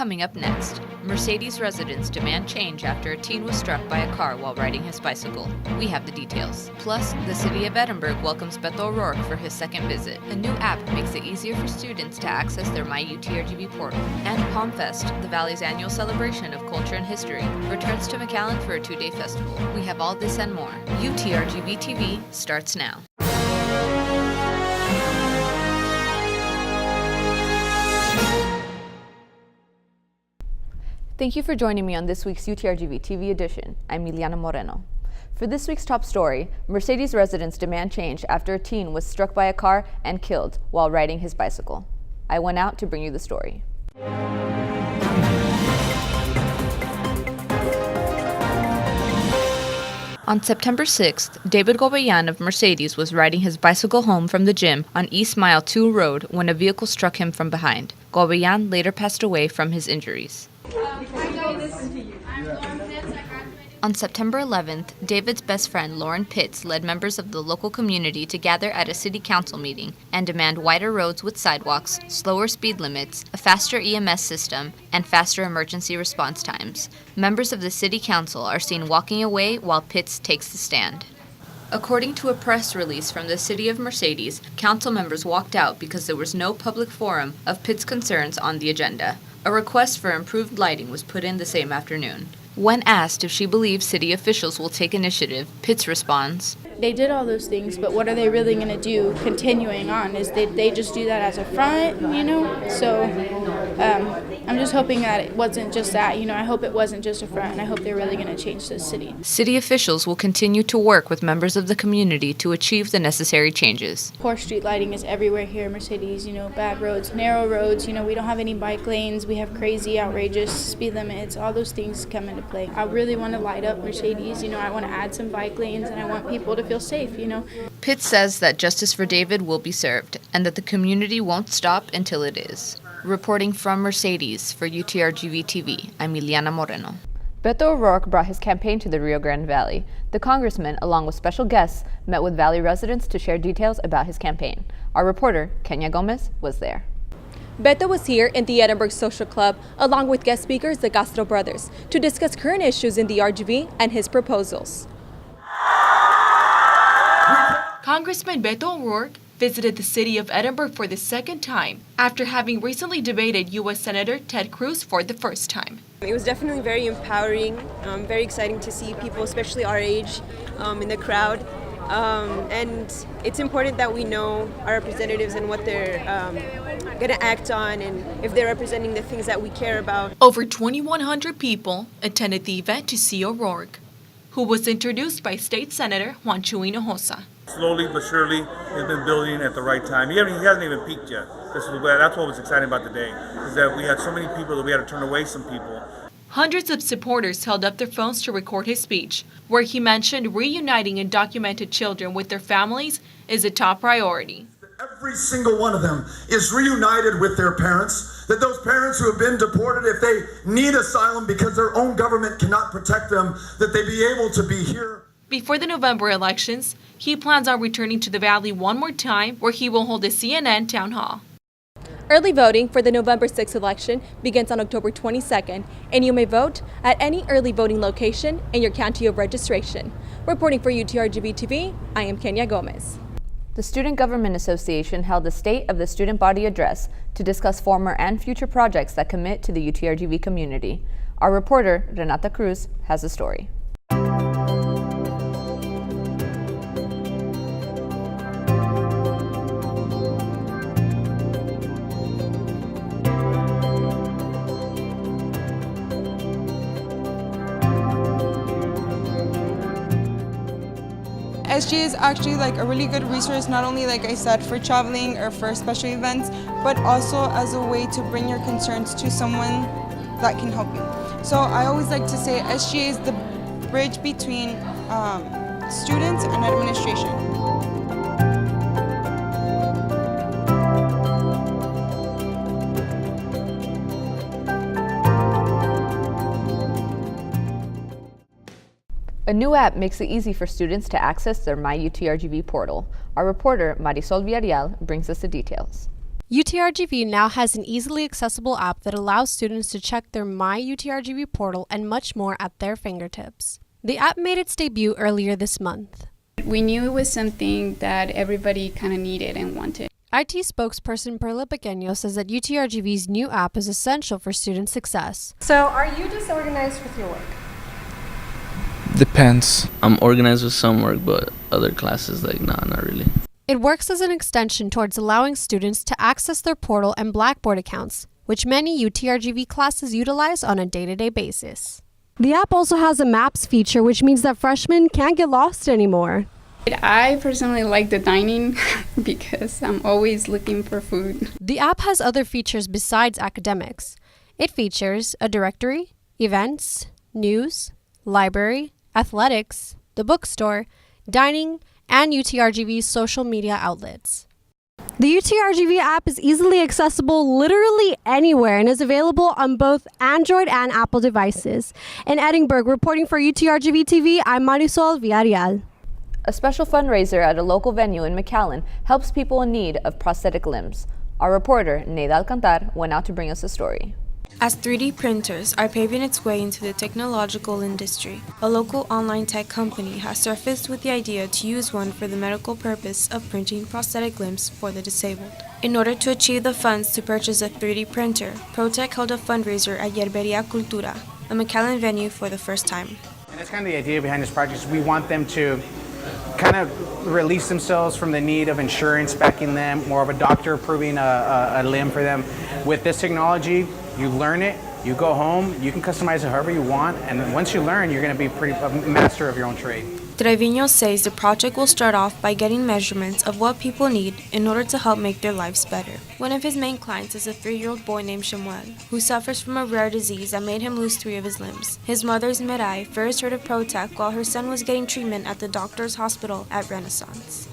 Coming up next, Mercedes residents demand change after a teen was struck by a car while riding his bicycle. We have the details. Plus, the city of Edinburg welcomes Beto O'Rourke for his second visit. A new app makes it easier for students to access their myUTRGV portal. And Palmfest, the Valley's annual celebration of culture and history, returns to McAllen for a 2-day festival. We have all this and more. UTRGV-TV starts now. Thank you for joining me on this week's UTRGV-TV edition. I'm Miliana Moreno. For this week's top story, Mercedes residents demand change after a teen was struck by a car and killed while riding his bicycle. I went out to bring you the story. On September 6th, David Gobeyan of Mercedes was riding his bicycle home from the gym on East Mile 2 Road when a vehicle struck him from behind. Gobeyan later passed away from his injuries. On September 11th, David's best friend Lauren Pitts led members of the local community to gather at a city council meeting and demand wider roads with sidewalks, slower speed limits, a faster EMS system, and faster emergency response times. Members of the city council are seen walking away while Pitts takes the stand. According to a press release from the city of Mercedes, council members walked out because there was no public forum of Pitts' concerns on the agenda. A request for improved lighting was put in the same afternoon. When asked if she believes city officials will take initiative, Pitts responds, "They did all those things, but what are they really going to do continuing on? Is they just do that as a front, So I'm just hoping that it wasn't just that, I hope it wasn't just a front, and I hope they're really going to change the city. City officials will continue to work with members of the community to achieve the necessary changes. Poor street lighting is everywhere here in Mercedes, bad roads, narrow roads, we don't have any bike lanes, we have crazy, outrageous speed limits, all those things come into play. I really want to light up Mercedes, I want to add some bike lanes, and I want people to feel safe, Pitts says that justice for David will be served and that the community won't stop until it is. Reporting from Mercedes for UTRGV-TV, I'm Miliana Moreno. Beto O'Rourke brought his campaign to the Rio Grande Valley. The congressman, along with special guests, met with Valley residents to share details about his campaign. Our reporter, Kenya Gomez, was there. Beto was here in the Edinburg Social Club, along with guest speakers, the Castro brothers, to discuss current issues in the RGV and his proposals. Congressman Beto O'Rourke visited the city of Edinburg for the second time after having recently debated U.S. Senator Ted Cruz for the first time. It was definitely very empowering, very exciting to see people, especially our age, in the crowd. And it's important that we know our representatives and what they're going to act on and if they're representing the things that we care about. Over 2,100 people attended the event to see O'Rourke, who was introduced by State Senator Juan Chuy Hinojosa. Slowly but surely, it's been building at the right time. He hasn't even peaked yet. That's what was exciting about the day, is that we had so many people that we had to turn away some people. Hundreds of supporters held up their phones to record his speech, where he mentioned reuniting undocumented children with their families is a top priority. Every single one of them is reunited with their parents, that those parents who have been deported, if they need asylum because their own government cannot protect them, that they be able to be here. Before the November elections, he plans on returning to the Valley one more time, where he will hold a CNN town hall. Early voting for the November 6th election begins on October 22nd, and you may vote at any early voting location in your county of registration. Reporting for UTRGV-TV, I am Kenya Gomez. The Student Government Association held a State of the Student Body address to discuss former and future projects that commit to the UTRGV community. Our reporter, Renata Cruz, has the story. SG is actually a really good resource, not only like I said for traveling or for special events, but also as a way to bring your concerns to someone that can help you. So I always like to say SG is the bridge between students and administration. A new app makes it easy for students to access their myUTRGV portal. Our reporter, Marisol Villarreal, brings us the details. UTRGV now has an easily accessible app that allows students to check their myUTRGV portal and much more at their fingertips. The app made its debut earlier this month. We knew it was something that everybody kind of needed and wanted. IT spokesperson Perla Pequeño says that UTRGV's new app is essential for student success. So, are you disorganized with your work? Depends. I'm organized with some work, but other classes, not really. It works as an extension towards allowing students to access their portal and Blackboard accounts, which many UTRGV classes utilize on a day-to-day basis. The app also has a maps feature, which means that freshmen can't get lost anymore. I personally like the dining because I'm always looking for food. The app has other features besides academics. It features a directory, events, news, library, athletics, the bookstore, dining, and UTRGV's social media outlets. The UTRGV app is easily accessible literally anywhere and is available on both Android and Apple devices. In Edinburg, reporting for UTRGV-TV, I'm Marisol Villarreal. A special fundraiser at a local venue in McAllen helps people in need of prosthetic limbs. Our reporter, Neida Alcantar, went out to bring us a story. As 3D printers are paving its way into the technological industry, a local online tech company has surfaced with the idea to use one for the medical purpose of printing prosthetic limbs for the disabled. In order to achieve the funds to purchase a 3D printer, ProTech held a fundraiser at Yerberia Cultura, a McAllen venue, for the first time. And that's kind of the idea behind this project. We want them to kind of release themselves from the need of insurance backing them, more of a doctor approving a limb for them. With this technology, you learn it, you go home, you can customize it however you want, and once you learn, you're going to be a master of your own trade. Trevino says the project will start off by getting measurements of what people need in order to help make their lives better. One of his main clients is a 3-year-old boy named Shemuel, who suffers from a rare disease that made him lose 3 of his limbs. His mother, Mirai, first heard of ProTech while her son was getting treatment at the doctor's hospital at Renaissance.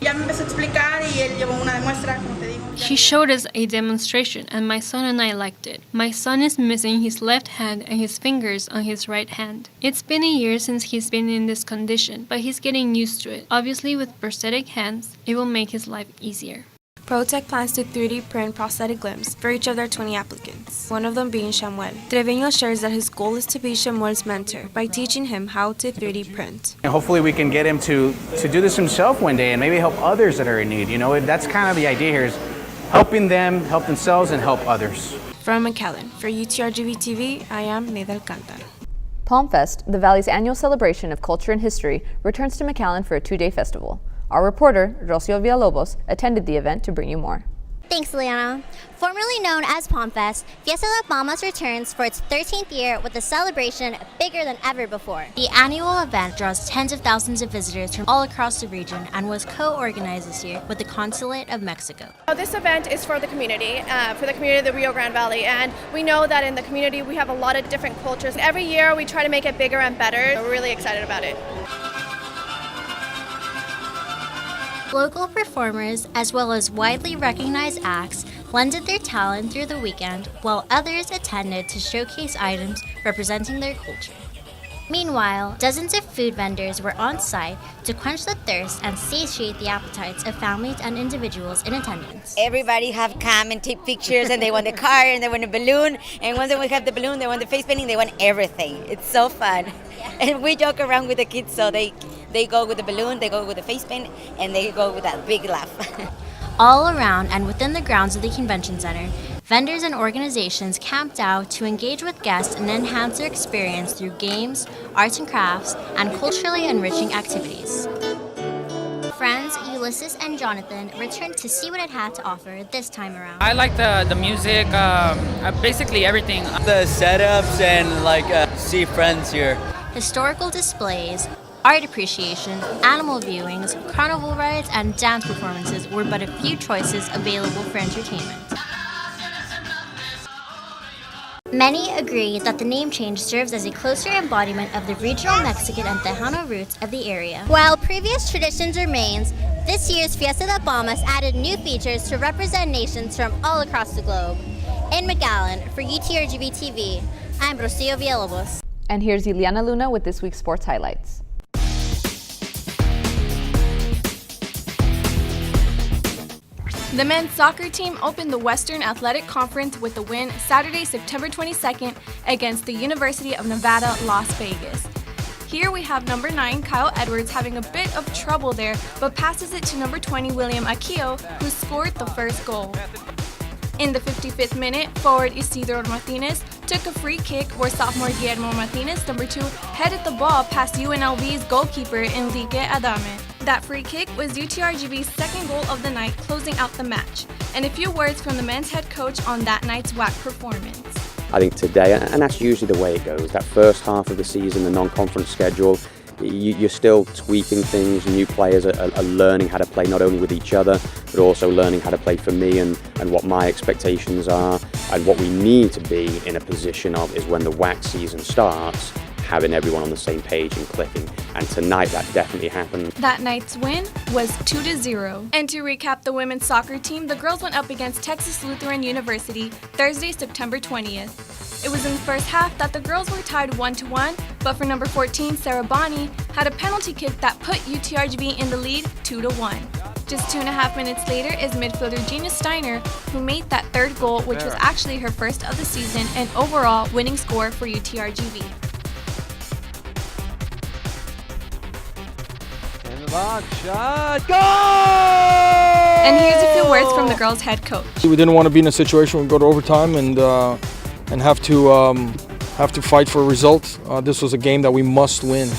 He showed us a demonstration and my son and I liked it. My son is missing his left hand and his fingers on his right hand. It's been a year since he's been in this condition, but he's getting used to it. Obviously, with prosthetic hands, it will make his life easier. ProTech plans to 3D print prosthetic limbs for each of their 20 applicants, one of them being Shemuel. Trevino shares that his goal is to be Shemuel's mentor by teaching him how to 3D print. And hopefully we can get him to do this himself one day and maybe help others that are in need. You know, that's kind of the idea here, is helping them, help themselves, and help others. From McAllen, for UTRGV-TV, I am Neida Alcantar. Palmfest, the Valley's annual celebration of culture and history, returns to McAllen for a 2-day festival. Our reporter, Rocio Villalobos, attended the event to bring you more. Thanks, Liana. Formerly known as Palmfest, Fiesta De Palmas returns for its 13th year with a celebration bigger than ever before. The annual event draws tens of thousands of visitors from all across the region and was co-organized this year with the Consulate of Mexico. This event is for the community of the Rio Grande Valley, and we know that in the community we have a lot of different cultures. Every year we try to make it bigger and better. We're really excited about it. Local performers, as well as widely recognized acts, lended their talent through the weekend, while others attended to showcase items representing their culture. Meanwhile, dozens of food vendors were on site to quench the thirst and satiate the appetites of families and individuals in attendance. Everybody have come and take pictures, and they want the car, and they want a balloon, and once we have the balloon, they want the face painting, they want everything. It's so fun. Yeah. And we joke around with the kids, so they go with the balloon, they go with the face paint, and they go with that big laugh. All around and within the grounds of the convention center, vendors and organizations camped out to engage with guests and enhance their experience through games, arts and crafts, and culturally enriching activities. Friends Ulysses and Jonathan returned to see what it had to offer this time around. I like the music, basically everything. The setups and see friends here. Historical displays, art appreciation, animal viewings, carnival rides, and dance performances were but a few choices available for entertainment. Many agree that the name change serves as a closer embodiment of the regional Mexican and Tejano roots of the area. While previous traditions remains, this year's Fiesta De Palmas added new features to represent nations from all across the globe. In McAllen, for UTRGV-TV, I'm Rocio Villalobos. And here's Ileana Luna with this week's sports highlights. The men's soccer team opened the Western Athletic Conference with a win Saturday, September 22nd against the University of Nevada, Las Vegas. Here we have number 9, Kyle Edwards, having a bit of trouble there, but passes it to number 20, William Aquillo, who scored the first goal. In the 55th minute, forward Isidro Martinez took a free kick where sophomore Guillermo Martinez, number 2, headed the ball past UNLV's goalkeeper Enrique Adame. That free kick was UTRGV's second goal of the night, closing out the match. And a few words from the men's head coach on that night's WAC performance. I think today, and that's usually the way it goes, that first half of the season, the non-conference schedule, you're still tweaking things. New players are learning how to play not only with each other, but also learning how to play for me and what my expectations are. And what we need to be in a position of is when the WAC season starts, having everyone on the same page and clicking. And tonight that definitely happened. That night's win was 2-0. And to recap the women's soccer team, the girls went up against Texas Lutheran University Thursday, September 20th. It was in the first half that the girls were tied 1-1, but for number 14, Sarah Bonney, had a penalty kick that put UTRGV in the lead 2-1. Just 2.5 minutes later is midfielder Gina Steiner, who made that third goal, which was actually her first of the season and overall winning score for UTRGV. In the box, shot, goal! And here's a few words from the girls' head coach. We didn't want to be in a situation where we go to overtime and have to fight for a result. This was a game that we must win,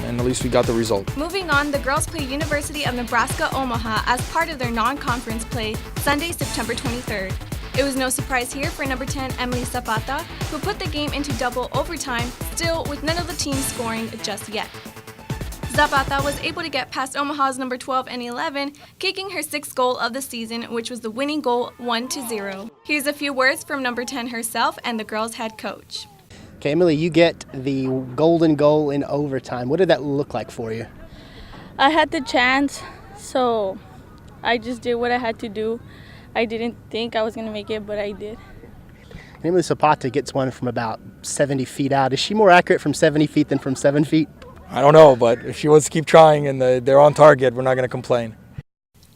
and at least we got the result. Moving on, the girls play University of Nebraska-Omaha as part of their non-conference play Sunday, September 23rd. It was no surprise here for number 10, Emily Zapata, who put the game into double overtime, still with none of the teams scoring just yet. Zapata was able to get past Omaha's number 12 and 11, kicking her 6th goal of the season, which was the winning goal 1-0. Here's a few words from number 10 herself and the girls' head coach. Okay, Emily, you get the golden goal in overtime. What did that look like for you? I had the chance, so I just did what I had to do. I didn't think I was going to make it, but I did. Emily Zapata gets one from about 70 feet out. Is she more accurate from 70 feet than from 7 feet? I don't know, but if she wants to keep trying and they're on target, we're not going to complain.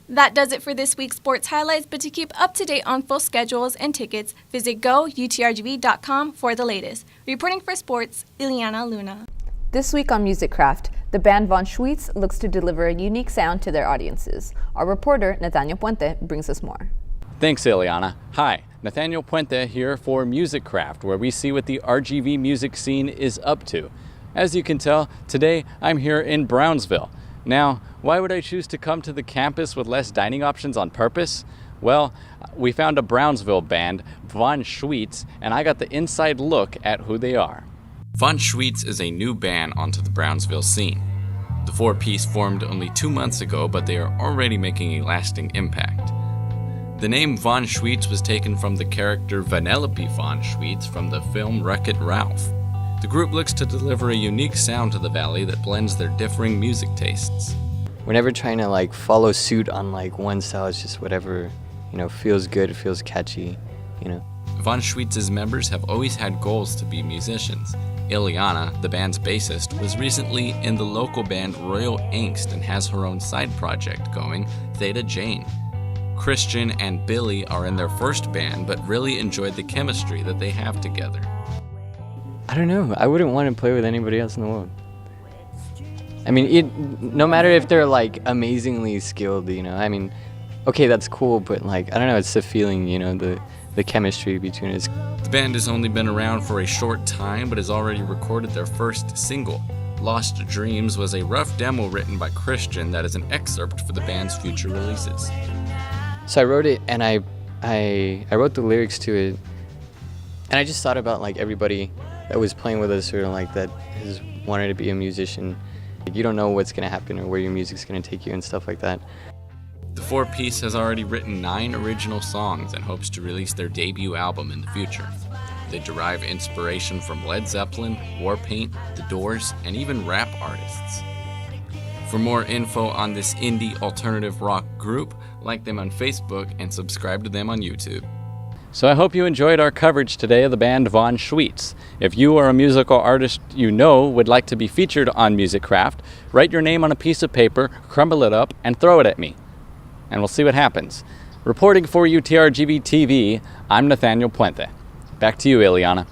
That does it for this week's sports highlights, but to keep up to date on full schedules and tickets, visit GoUTRGV.com for the latest. Reporting for sports, Ileana Luna. This week on MusicCraft, the band Von Schweetz looks to deliver a unique sound to their audiences. Our reporter, Nathaniel Puente, brings us more. Thanks, Ileana. Hi, Nathaniel Puente here for MusicCraft, where we see what the RGV music scene is up to. As you can tell, today I'm here in Brownsville. Now, why would I choose to come to the campus with less dining options on purpose? Well, we found a Brownsville band, Von Schweetz, and I got the inside look at who they are. Von Schweetz is a new band onto the Brownsville scene. The four-piece formed only 2 months ago, but they are already making a lasting impact. The name Von Schweetz was taken from the character Vanellope Von Schweetz from the film Wreck-It Ralph. The group looks to deliver a unique sound to the Valley that blends their differing music tastes. We're never trying to follow suit on one style. It's just whatever, feels good, feels catchy, Von Schweetz's members have always had goals to be musicians. Ileana, the band's bassist, was recently in the local band Royal Angst and has her own side project going, Theta Jane. Christian and Billy are in their first band, but really enjoyed the chemistry that they have together. I don't know. I wouldn't want to play with anybody else in the world. I mean, no matter if they're amazingly skilled, okay, that's cool, but I don't know, it's the feeling, the chemistry between us. The band has only been around for a short time, but has already recorded their first single. Lost Dreams was a rough demo written by Christian that is an excerpt for the band's future releases. So I wrote it, and I wrote the lyrics to it, and I just thought about everybody that was playing with us or that has wanted to be a musician. You don't know what's going to happen or where your music's going to take you and stuff like that. The four-piece has already written 9 original songs and hopes to release their debut album in the future. They derive inspiration from Led Zeppelin, Warpaint, The Doors, and even rap artists. For more info on this indie alternative rock group, like them on Facebook and subscribe to them on YouTube. So I hope you enjoyed our coverage today of the band Von Schweetz. If you or a musical artist would like to be featured on MusicCraft, write your name on a piece of paper, crumble it up, and throw it at me. And we'll see what happens. Reporting for UTRGV-TV, I'm Nathaniel Puente. Back to you, Ileana.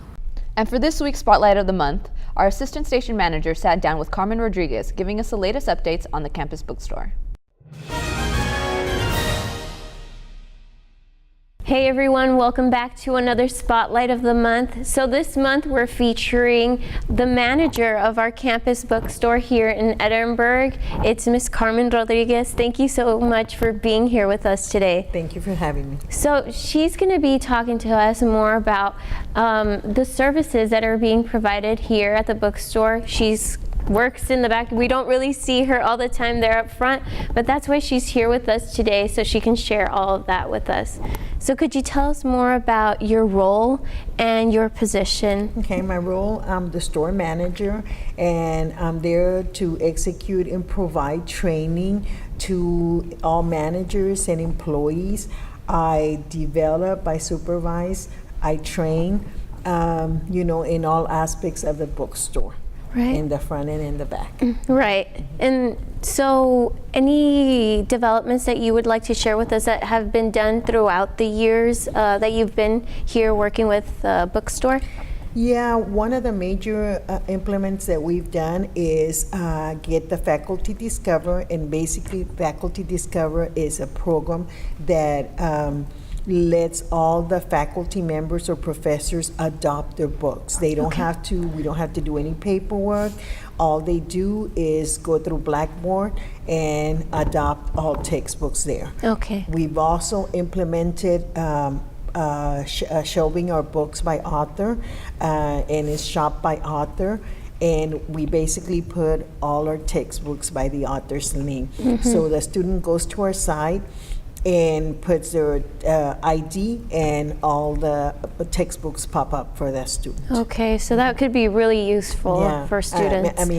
And for this week's Spotlight of the Month, our assistant station manager sat down with Carmen Rodriguez, giving us the latest updates on the campus bookstore. Hey everyone, welcome back to another Spotlight of the Month. So this month we're featuring the manager of our campus bookstore here in Edinburg. It's Miss Carmen Rodriguez. Thank you so much for being here with us today. Thank you for having me. So she's going to be talking to us more about the services that are being provided here at the bookstore. She's works in the back. We don't really see her all the time there up front, but that's why she's here with us today, so she can share all of that with us. So could you tell us more about your role and your position? Okay, my role, I'm the store manager, and I'm there to execute and provide training to all managers and employees. I develop, I supervise, I train, in all aspects of the bookstore. Right. In the front and in the back. Right. And so any developments that you would like to share with us that have been done throughout the years that you've been here working with the bookstore? Yeah, one of the major implements that we've done is get the Faculty Discover, and basically Faculty Discover is a program that lets all the faculty members or professors adopt their books. They don't have to, we don't have to do any paperwork. All they do is go through Blackboard and adopt all textbooks there. Okay. We've also implemented shelving our books by author, and it's shopped by author. And we basically put all our textbooks by the author's name. So the student goes to our site and puts their ID, and all the textbooks pop up for that student. Okay, so that could be really useful for students. And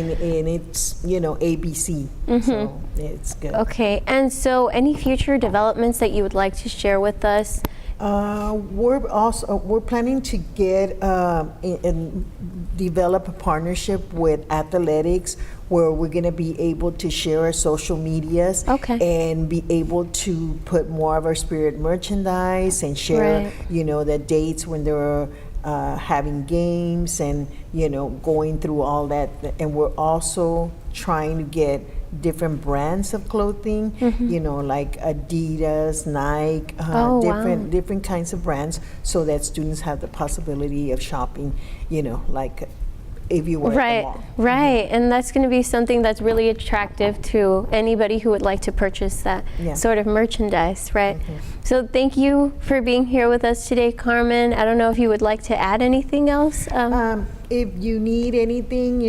it's, ABC, so it's good. Okay, and so any future developments that you would like to share with us? We're planning to get and develop a partnership with athletics, where we're going to be able to share our social medias and be able to put more of our spirit merchandise and share, the dates when they're having games and, going through all that. And we're also trying to get different brands of clothing, like Adidas, Nike, different kinds of brands, so that students have the possibility of shopping, like if you were at the mall. Right, and that's going to be something that's really attractive to anybody who would like to purchase that sort of merchandise, right? So thank you for being here with us today, Carmen. I don't know if you would like to add anything else. If you need anything,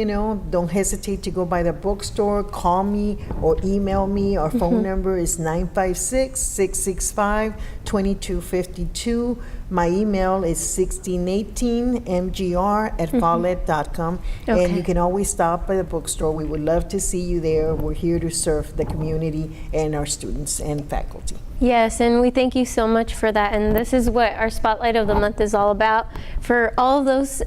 don't hesitate to go by the bookstore, call me or email me. Our phone number is 956-665-2252. My email is 1618mgr@follett.com. And you can always stop by the bookstore. We would love to see you there. We're here to serve the community and our students and faculty. Yes, and we thank you so much for that. And this is what our Spotlight of the Month is all about. For all of those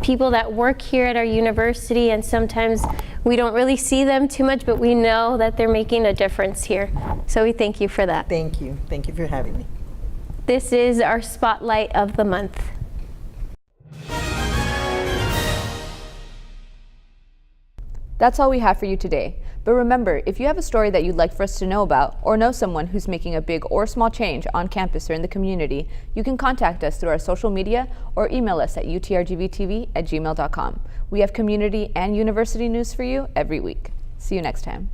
people that work here at our university, and sometimes we don't really see them too much, but we know that they're making a difference here. So we thank you for that. Thank you. Thank you for having me. This is our Spotlight of the Month. That's all we have for you today. But remember, if you have a story that you'd like for us to know about, or know someone who's making a big or small change on campus or in the community, you can contact us through our social media or email us at utrgvtv@gmail.com. We have community and university news for you every week. See you next time.